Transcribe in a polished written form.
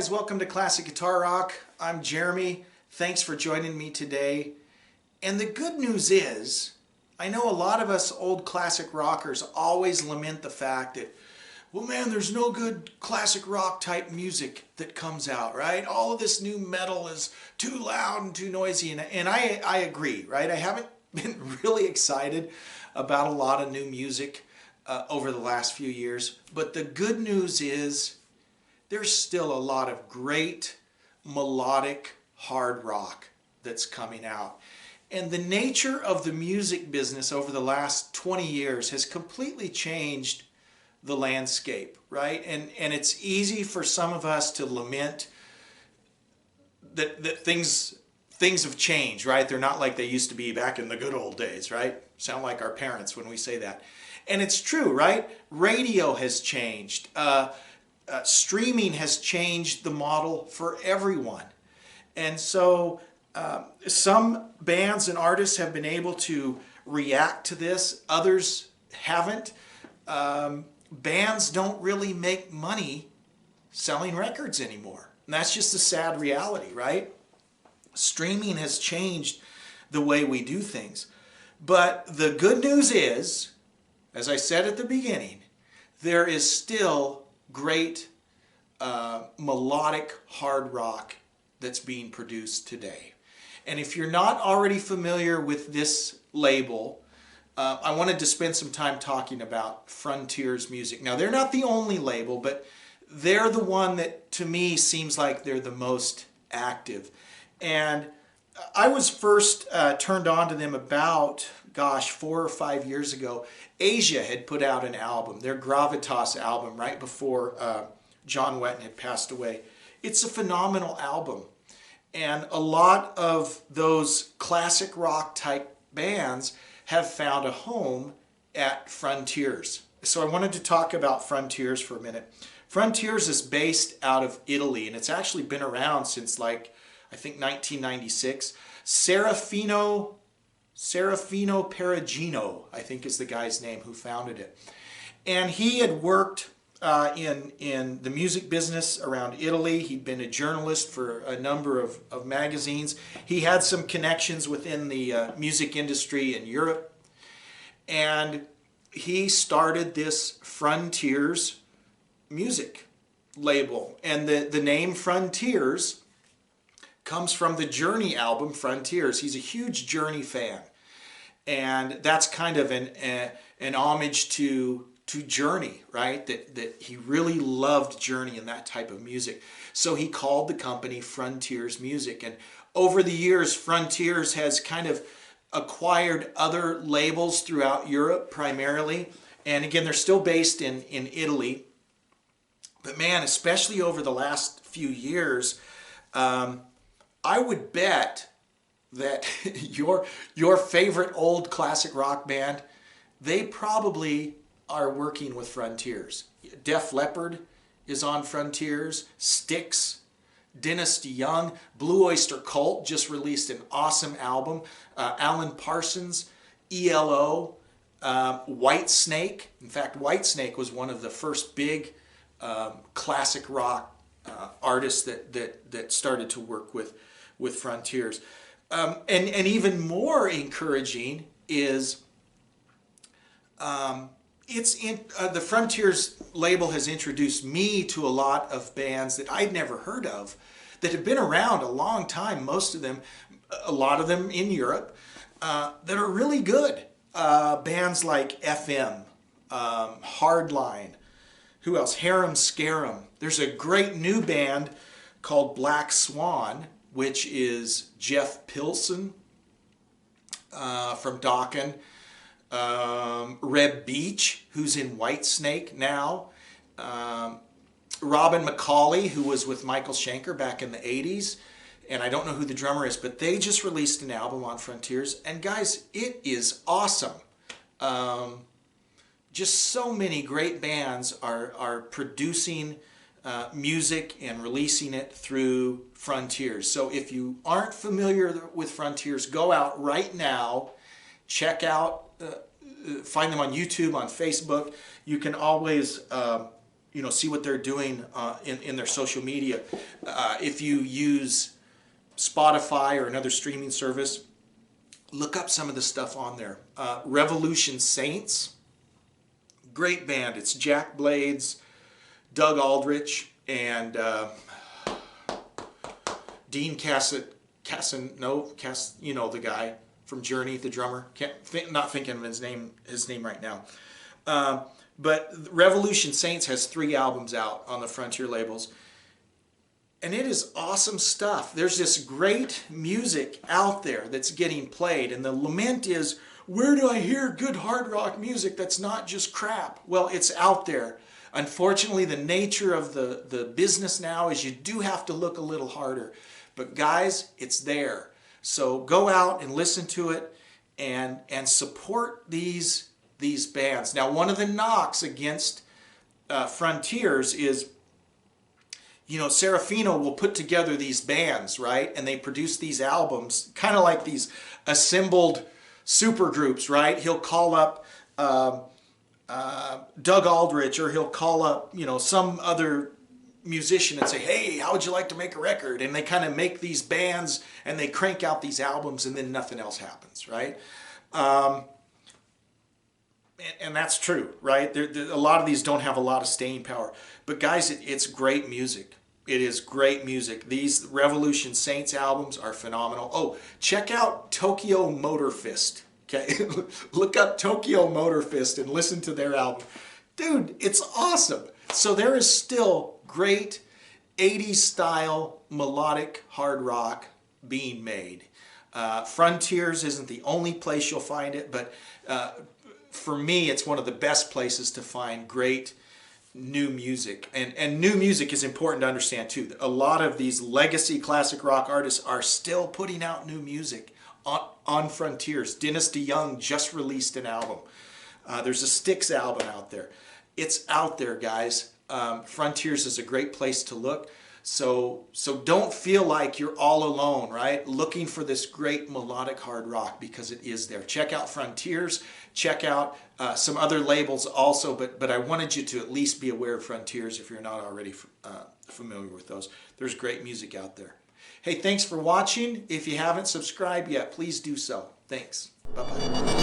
guys, welcome to Classic Guitar Rock. I'm Jeremy. Thanks for joining me today. And the good news is, I know a lot of us old classic rockers always lament the fact that, well man, there's no good classic rock type music that comes out, right? All of this new metal is too loud and too noisy, and I agree, right? I haven't been really excited about a lot of new music over the last few years, but the good news is there's still a lot of great melodic hard rock that's coming out. And the nature of the music business over the last 20 years has completely changed the landscape, right? And it's easy for some of us to lament that things have changed, right? They're not like they used to be back in the good old days, right? Sound like our parents when we say that. And it's true, right? Radio has changed. Streaming has changed the model for everyone. And so some bands and artists have been able to react to this, others haven't. Bands don't really make money selling records anymore. And that's just a sad reality, right? Streaming has changed the way we do things. But the good news is, as I said at the beginning, there is still great melodic hard rock that's being produced today. And if you're not already familiar with this label, I wanted to spend some time talking about Frontiers Music. Now, they're not the only label, but they're the one that, to me, seems like they're the most active. And I was first turned on to them about, 4 or 5 years ago. Asia had put out an album, their Gravitas album, right before John Wetton had passed away. It's a phenomenal album. And a lot of those classic rock type bands have found a home at Frontiers. So I wanted to talk about Frontiers for a minute. Frontiers is based out of Italy, and it's actually been around since I think 1996. Serafino Perugino, I think is the guy's name who founded it. And he had worked in the music business around Italy. He'd been a journalist for a number of magazines. He had some connections within the music industry in Europe. And he started this Frontiers music label. And the name Frontiers comes from the Journey album, Frontiers. He's a huge Journey fan. And that's kind of an homage to Journey, right? That he really loved Journey and that type of music. So he called the company Frontiers Music. And over the years, Frontiers has kind of acquired other labels throughout Europe primarily. And again, they're still based in Italy. But man, especially over the last few years, I would bet that your favorite old classic rock band, they probably are working with Frontiers. Def Leppard is on Frontiers, Styx, Dynasty Young, Blue Oyster Cult just released an awesome album, Alan Parsons, ELO, Whitesnake. In fact, Whitesnake was one of the first big classic rock artists that started to work with Frontiers. And even more encouraging is the Frontiers label has introduced me to a lot of bands that I'd never heard of that have been around a long time, most of them, a lot of them in Europe, that are really good. Bands like FM, Hardline, who else? Harem Scarum. There's a great new band called Black Swan, which is Jeff Pilson from Dokken. Reb Beach, who's in Whitesnake now. Robin McCauley, who was with Michael Schenker back in the 80s. And I don't know who the drummer is, but they just released an album on Frontiers. And guys, it is awesome. Just so many great bands are producing music and releasing it through Frontiers. So if you aren't familiar with Frontiers, go out right now, check out, find them on YouTube, on Facebook. You can always see what they're doing in their social media. If you use Spotify or another streaming service, look up some of the stuff on there. Revolution Saints, great band. It's Jack Blades, Doug Aldrich, and Dean the guy from Journey, the drummer. Not thinking of his name right now. But Revolution Saints has 3 albums out on the Frontier labels. And it is awesome stuff. There's this great music out there that's getting played. And the lament is, where do I hear good hard rock music that's not just crap? Well, it's out there. Unfortunately, the nature of the business now is you do have to look a little harder. But guys, it's there. So go out and listen to it and support these bands. Now, one of the knocks against Frontiers is, Serafino will put together these bands, right? And they produce these albums, kind of like these assembled super groups, right? He'll call up Doug Aldrich, or he'll call up, some other musician and say, hey, how would you like to make a record? And they kind of make these bands and they crank out these albums, and then nothing else happens, right? And that's true, right? A lot of these don't have a lot of staying power. But guys, it's great music. It is great music. These Revolution Saints albums are phenomenal. Oh, check out Tokyo Motor Fist. Okay, look up Tokyo Motor Fist and listen to their album. Dude, it's awesome. So there is still great 80s style melodic hard rock being made. Frontiers isn't the only place you'll find it, but for me, it's one of the best places to find great new music. And new music is important to understand too. A lot of these legacy classic rock artists are still putting out new music on Frontiers. Dennis DeYoung just released an album. There's a Styx album out there. It's out there, guys. Frontiers is a great place to look. So don't feel like you're all alone, right? Looking for this great melodic hard rock, because it is there. Check out Frontiers. Check out some other labels also, but I wanted you to at least be aware of Frontiers if you're not already familiar with those. There's great music out there. Hey, thanks for watching. If you haven't subscribed yet, please do so. Thanks. Bye-bye.